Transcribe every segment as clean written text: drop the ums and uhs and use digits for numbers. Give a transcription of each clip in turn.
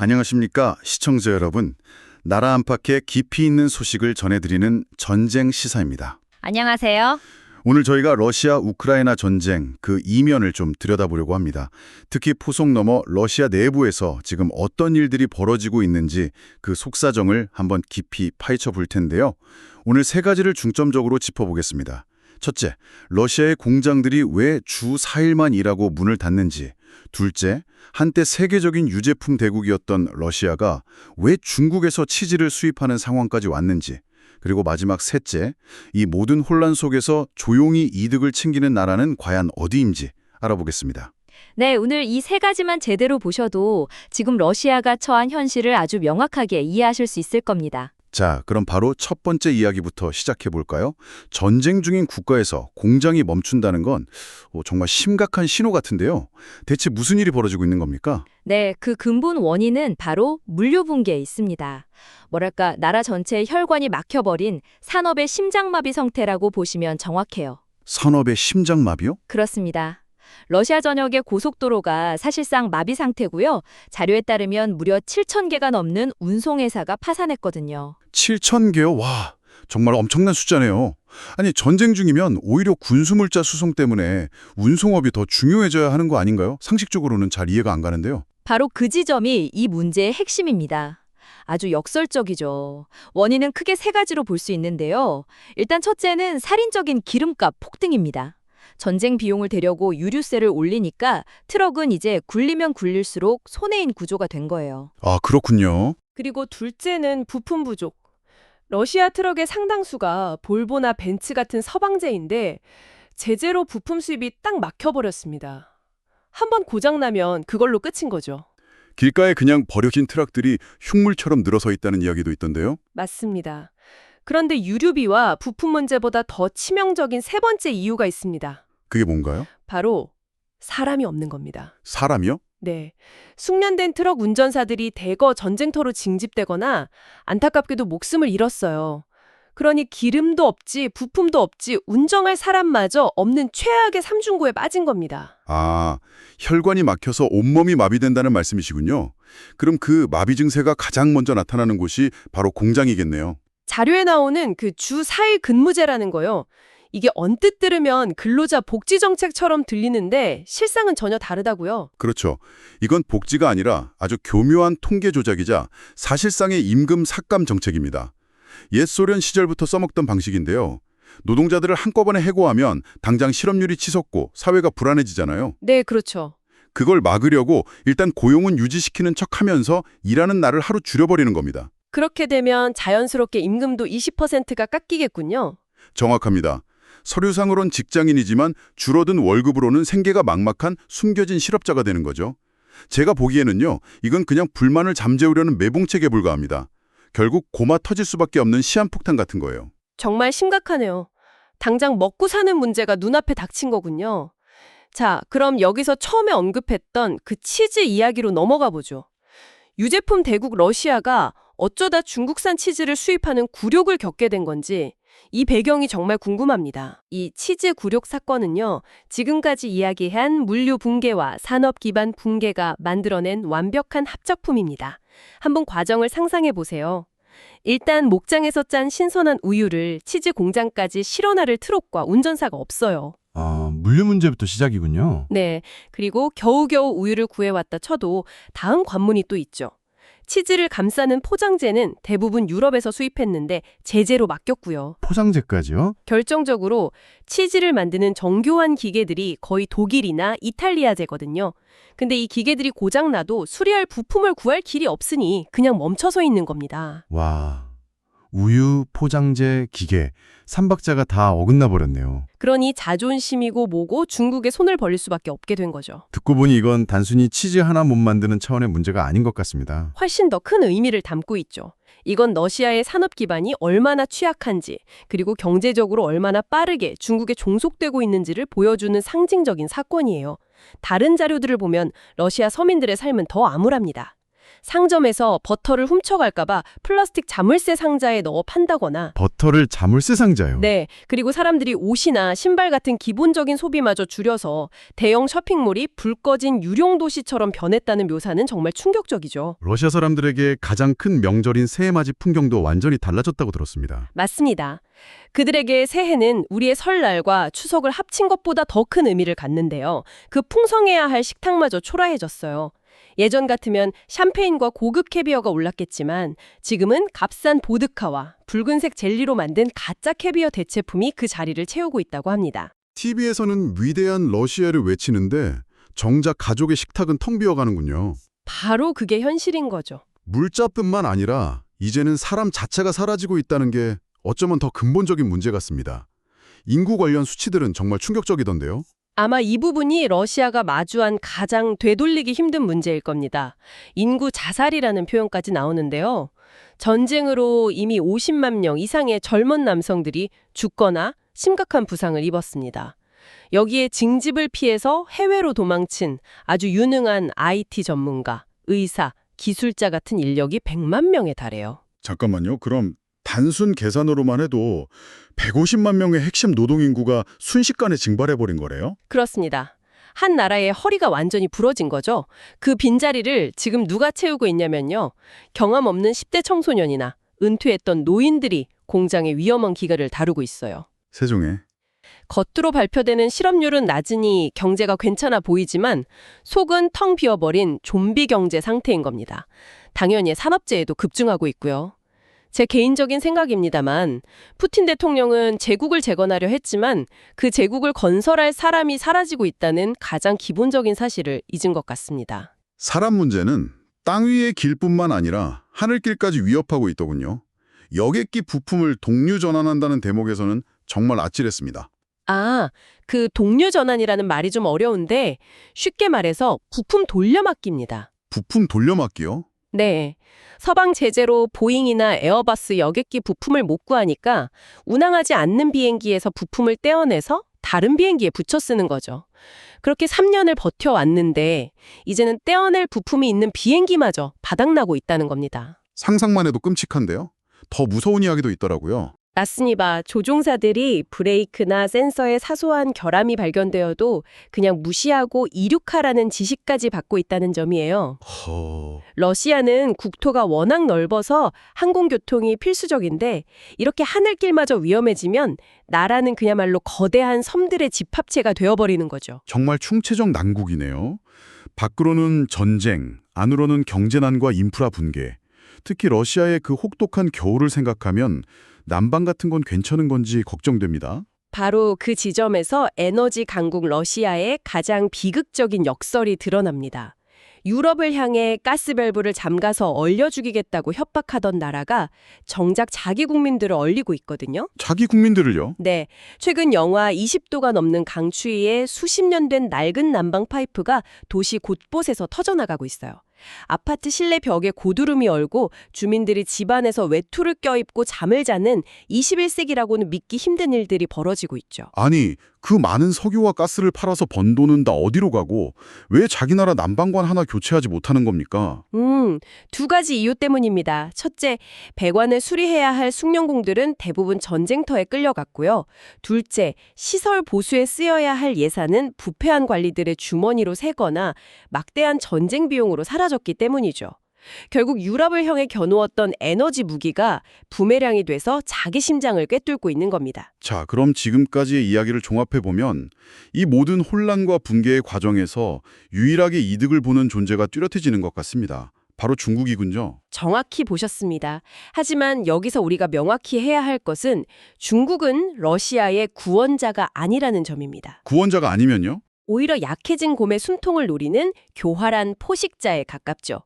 안녕하십니까 시청자 여러분. 나라 안팎의 깊이 있는 소식을 전해드리는 전쟁 시사입니다. 안녕하세요. 오늘 저희가 러시아 우크라이나 전쟁 그 이면을 좀 들여다보려고 합니다. 특히 포속 넘어 러시아 내부에서 지금 어떤 일들이 벌어지고 있는지 그 속사정을 한번 깊이 파헤쳐 볼 텐데요. 오늘 세 가지를 중점적으로 짚어보겠습니다. 첫째, 러시아의 공장들이 왜 주 4일만 일하고 문을 닫는지. 둘째, 한때 세계적인 유제품 대국이었던 러시아가 왜 중국에서 치즈를 수입하는 상황까지 왔는지. 그리고 마지막 셋째, 이 모든 혼란 속에서 조용히 이득을 챙기는 나라는 과연 어디인지 알아보겠습니다. 네, 오늘 이 세 가지만 제대로 보셔도 지금 러시아가 처한 현실을 아주 명확하게 이해하실 수 있을 겁니다. 자, 그럼 바로 첫 번째 이야기부터 시작해 볼까요? 전쟁 중인 국가에서 공장이 멈춘다는 건 정말 심각한 신호 같은데요. 대체 무슨 일이 벌어지고 있는 겁니까? 네, 그 근본 원인은 바로 물류 붕괴에 있습니다. 뭐랄까, 나라 전체의 혈관이 막혀버린 산업의 심장마비 상태라고 보시면 정확해요. 산업의 심장마비요? 그렇습니다. 러시아 전역의 고속도로가 사실상 마비 상태고요. 자료에 따르면 무려 7,000개가 넘는 운송회사가 파산했거든요. 7,000개요? 와, 정말 엄청난 숫자네요. 아니, 전쟁 중이면 오히려 군수물자 수송 때문에 운송업이 더 중요해져야 하는 거 아닌가요? 상식적으로는 잘 이해가 안 가는데요. 바로 그 지점이 이 문제의 핵심입니다. 아주 역설적이죠. 원인은 크게 세 가지로 볼 수 있는데요. 일단 첫째는 살인적인 기름값 폭등입니다. 전쟁 비용을 대려고 유류세를 올리니까 트럭은 이제 굴리면 굴릴수록 손해인 구조가 된 거예요. 아, 그렇군요. 그리고 둘째는 부품 부족. 러시아 트럭의 상당수가 볼보나 벤츠 같은 서방제인데 제재로 부품 수입이 딱 막혀버렸습니다. 한번 고장나면 그걸로 끝인 거죠. 길가에 그냥 버려진 트럭들이 흉물처럼 늘어서 있다는 이야기도 있던데요. 맞습니다. 그런데 유류비와 부품 문제보다 더 치명적인 세 번째 이유가 있습니다. 그게 뭔가요? 바로 사람이 없는 겁니다. 사람이요? 네. 숙련된 트럭 운전사들이 대거 전쟁터로 징집되거나 안타깝게도 목숨을 잃었어요. 그러니 기름도 없지 부품도 없지 운정할 사람마저 없는 최악의 삼중고에 빠진 겁니다. 아, 혈관이 막혀서 온몸이 마비된다는 말씀이시군요. 그럼 그 마비 증세가 가장 먼저 나타나는 곳이 바로 공장이겠네요. 자료에 나오는 그 주 4일 근무제라는 거요. 이게 언뜻 들으면 근로자 복지 정책처럼 들리는데 실상은 전혀 다르다고요. 그렇죠. 이건 복지가 아니라 아주 교묘한 통계 조작이자 사실상의 임금 삭감 정책입니다. 옛 소련 시절부터 써먹던 방식인데요. 노동자들을 한꺼번에 해고하면 당장 실업률이 치솟고 사회가 불안해지잖아요. 네, 그렇죠. 그걸 막으려고 일단 고용은 유지시키는 척하면서 일하는 날을 하루 줄여버리는 겁니다. 그렇게 되면 자연스럽게 임금도 20%가 깎이겠군요. 정확합니다. 서류상으론 직장인이지만 줄어든 월급으로는 생계가 막막한 숨겨진 실업자가 되는 거죠. 제가 보기에는요, 이건 그냥 불만을 잠재우려는 매봉책에 불과합니다. 결국 고마 터질 수밖에 없는 시한폭탄 같은 거예요. 정말 심각하네요. 당장 먹고 사는 문제가 눈앞에 닥친 거군요. 자, 그럼 여기서 처음에 언급했던 그 치즈 이야기로 넘어가 보죠. 유제품 대국 러시아가 어쩌다 중국산 치즈를 수입하는 굴욕을 겪게 된 건지 이 배경이 정말 궁금합니다. 이 치즈 굴욕 사건은요, 지금까지 이야기한 물류 붕괴와 산업 기반 붕괴가 만들어낸 완벽한 합작품입니다. 한번 과정을 상상해 보세요. 일단 목장에서 짠 신선한 우유를 치즈 공장까지 실어 나를 트럭과 운전사가 없어요. 물류 문제부터 시작이군요. 네, 그리고 겨우겨우 우유를 구해왔다 쳐도 다음 관문이 또 있죠. 치즈를 감싸는 포장재는 대부분 유럽에서 수입했는데 제재로 맡겼고요. 포장재까지요? 결정적으로 치즈를 만드는 정교한 기계들이 거의 독일이나 이탈리아제거든요. 근데 이 기계들이 고장나도 수리할 부품을 구할 길이 없으니 그냥 멈춰서 있는 겁니다. 와, 우유, 포장재, 기계, 삼박자가 다 어긋나 버렸네요. 그러니 자존심이고 뭐고 중국에 손을 벌릴 수밖에 없게 된 거죠. 듣고 보니 이건 단순히 치즈 하나 못 만드는 차원의 문제가 아닌 것 같습니다. 훨씬 더 큰 의미를 담고 있죠. 이건 러시아의 산업 기반이 얼마나 취약한지, 그리고 경제적으로 얼마나 빠르게 중국에 종속되고 있는지를 보여주는 상징적인 사건이에요. 다른 자료들을 보면 러시아 서민들의 삶은 더 암울합니다. 상점에서 버터를 훔쳐갈까봐 플라스틱 자물쇠 상자에 넣어 판다거나 버터를 자물쇠 상자요. 네, 그리고 사람들이 옷이나 신발 같은 기본적인 소비마저 줄여서 대형 쇼핑몰이 불 꺼진 유령 도시처럼 변했다는 묘사는 정말 충격적이죠. 러시아 사람들에게 가장 큰 명절인 새해맞이 풍경도 완전히 달라졌다고 들었습니다. 맞습니다. 그들에게 새해는 우리의 설날과 추석을 합친 것보다 더 큰 의미를 갖는데요. 그 풍성해야 할 식탁마저 초라해졌어요. 예전 같으면 샴페인과 고급 캐비어가 올랐겠지만 지금은 값싼 보드카와 붉은색 젤리로 만든 가짜 캐비어 대체품이 그 자리를 채우고 있다고 합니다. TV에서는 위대한 러시아를 외치는데 정작 가족의 식탁은 텅 비어가는군요. 바로 그게 현실인 거죠. 물자뿐만 아니라 이제는 사람 자체가 사라지고 있다는 게 어쩌면 더 근본적인 문제 같습니다. 인구 관련 수치들은 정말 충격적이던데요. 아마 이 부분이 러시아가 마주한 가장 되돌리기 힘든 문제일 겁니다. 인구 자살이라는 표현까지 나오는데요. 전쟁으로 이미 50만 명 이상의 젊은 남성들이 죽거나 심각한 부상을 입었습니다. 여기에 징집을 피해서 해외로 도망친 아주 유능한 IT 전문가, 의사, 기술자 같은 인력이 100만 명에 달해요. 잠깐만요. 그럼 단순 계산으로만 해도 150만 명의 핵심 노동인구가 순식간에 증발해버린 거래요? 그렇습니다. 한 나라의 허리가 완전히 부러진 거죠. 그 빈자리를 지금 누가 채우고 있냐면요. 경험 없는 10대 청소년이나 은퇴했던 노인들이 공장의 위험한 기가를 다루고 있어요. 세종에. 겉으로 발표되는 실업률은 낮으니 경제가 괜찮아 보이지만 속은 텅 비어버린 좀비 경제 상태인 겁니다. 당연히 산업재해도 급증하고 있고요. 제 개인적인 생각입니다만 푸틴 대통령은 제국을 재건하려 했지만 그 제국을 건설할 사람이 사라지고 있다는 가장 기본적인 사실을 잊은 것 같습니다. 사람 문제는 땅 위의 길뿐만 아니라 하늘길까지 위협하고 있더군요. 여객기 부품을 동류 전환한다는 대목에서는 정말 아찔했습니다. 그 동류 전환이라는 말이 좀 어려운데 쉽게 말해서 부품 돌려막기입니다. 부품 돌려막기요? 네. 서방 제재로 보잉이나 에어버스 여객기 부품을 못 구하니까 운항하지 않는 비행기에서 부품을 떼어내서 다른 비행기에 붙여 쓰는 거죠. 그렇게 3년을 버텨왔는데 이제는 떼어낼 부품이 있는 비행기마저 바닥나고 있다는 겁니다. 상상만 해도 끔찍한데요? 더 무서운 이야기도 있더라고요. 맞습니다. 조종사들이 브레이크나 센서에 사소한 결함이 발견되어도 그냥 무시하고 이륙하라는 지시까지 받고 있다는 점이에요. 러시아는 국토가 워낙 넓어서 항공교통이 필수적인데 이렇게 하늘길마저 위험해지면 나라는 그야말로 거대한 섬들의 집합체가 되어버리는 거죠. 정말 충체적 난국이네요. 밖으로는 전쟁, 안으로는 경제난과 인프라 붕괴. 특히 러시아의 그 혹독한 겨울을 생각하면 난방 같은 건 괜찮은 건지 걱정됩니다. 바로 그 지점에서 에너지 강국 러시아의 가장 비극적인 역설이 드러납니다. 유럽을 향해 가스밸브를 잠가서 얼려 죽이겠다고 협박하던 나라가 정작 자기 국민들을 얼리고 있거든요. 자기 국민들을요? 네, 최근 영하 20도가 넘는 강추위에 수십 년 된 낡은 난방 파이프가 도시 곳곳에서 터져나가고 있어요. 아파트 실내 벽에 고드름이 얼고 주민들이 집안에서 외투를 껴입고 잠을 자는 21세기라고는 믿기 힘든 일들이 벌어지고 있죠. 아니, 그 많은 석유와 가스를 팔아서 번 돈은 다 어디로 가고 왜 자기 나라 난방관 하나 교체하지 못하는 겁니까? 두 가지 이유 때문입니다. 첫째, 배관을 수리해야 할 숭늉공들은 대부분 전쟁터에 끌려갔고요. 둘째, 시설 보수에 쓰여야 할 예산은 부패한 관리들의 주머니로 새거나 막대한 전쟁 비용으로 사라졌기 때문이죠. 결국 유럽을 향해 겨누었던 에너지 무기가 부메랑이 돼서 자기 심장을 꿰뚫고 있는 겁니다. 자, 그럼 지금까지의 이야기를 종합해보면 이 모든 혼란과 붕괴의 과정에서 유일하게 이득을 보는 존재가 뚜렷해지는 것 같습니다. 바로 중국이군요. 정확히 보셨습니다. 하지만 여기서 우리가 명확히 해야 할 것은 중국은 러시아의 구원자가 아니라는 점입니다. 구원자가 아니면요? 오히려 약해진 곰의 숨통을 노리는 교활한 포식자에 가깝죠.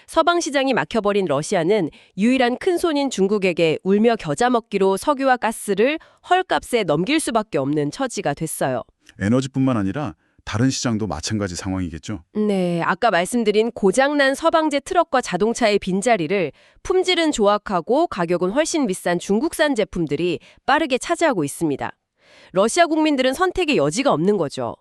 서방 시장이 막혀버린 러시아는 유일한 큰손인 중국에게 울며 겨자 먹기로 석유와 가스를 헐값에 넘길 수밖에 없는 처지가 됐어요. 에너지뿐만 아니라 다른 시장도 마찬가지 상황이겠죠? 네, 아까 말씀드린 고장난 서방제 트럭과 자동차의 빈자리를 품질은 조악하고 가격은 훨씬 비싼 중국산 제품들이 빠르게 차지하고 있습니다. 러시아 국민들은 선택의 여지가 없는 거죠.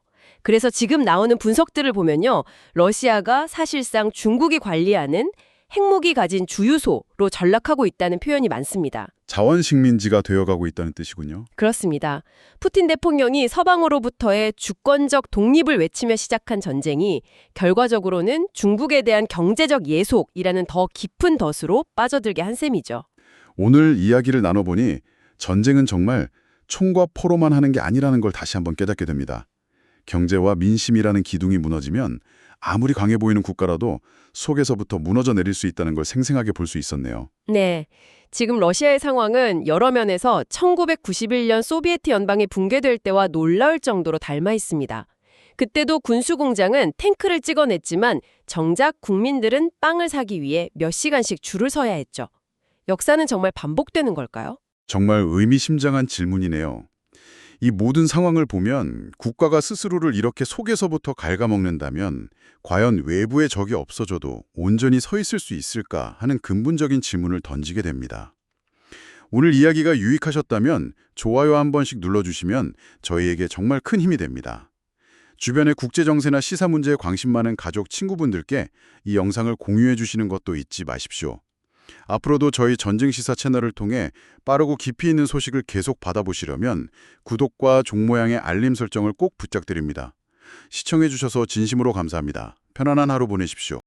그래서 지금 나오는 분석들을 보면요. 러시아가 사실상 중국이 관리하는 핵무기 가진 주유소로 전락하고 있다는 표현이 많습니다. 자원식민지가 되어가고 있다는 뜻이군요. 그렇습니다. 푸틴 대통령이 서방으로부터의 주권적 독립을 외치며 시작한 전쟁이 결과적으로는 중국에 대한 경제적 예속이라는 더 깊은 덫으로 빠져들게 한 셈이죠. 오늘 이야기를 나눠보니 전쟁은 정말 총과 포로만 하는 게 아니라는 걸 다시 한번 깨닫게 됩니다. 경제와 민심이라는 기둥이 무너지면 아무리 강해 보이는 국가라도 속에서부터 무너져 내릴 수 있다는 걸 생생하게 볼 수 있었네요. 네. 지금 러시아의 상황은 여러 면에서 1991년 소비에트 연방이 붕괴될 때와 놀라울 정도로 닮아 있습니다. 그때도 군수공장은 탱크를 찍어냈지만 정작 국민들은 빵을 사기 위해 몇 시간씩 줄을 서야 했죠. 역사는 정말 반복되는 걸까요? 정말 의미심장한 질문이네요. 이 모든 상황을 보면 국가가 스스로를 이렇게 속에서부터 갉아먹는다면 과연 외부의 적이 없어져도 온전히 서 있을 수 있을까 하는 근본적인 질문을 던지게 됩니다. 오늘 이야기가 유익하셨다면 좋아요 한 번씩 눌러주시면 저희에게 정말 큰 힘이 됩니다. 주변의 국제정세나 시사 문제에 관심 많은 가족, 친구분들께 이 영상을 공유해 주시는 것도 잊지 마십시오. 앞으로도 저희 전쟁시사 채널을 통해 빠르고 깊이 있는 소식을 계속 받아보시려면 구독과 종 모양의 알림 설정을 꼭 부탁드립니다. 시청해주셔서 진심으로 감사합니다. 편안한 하루 보내십시오.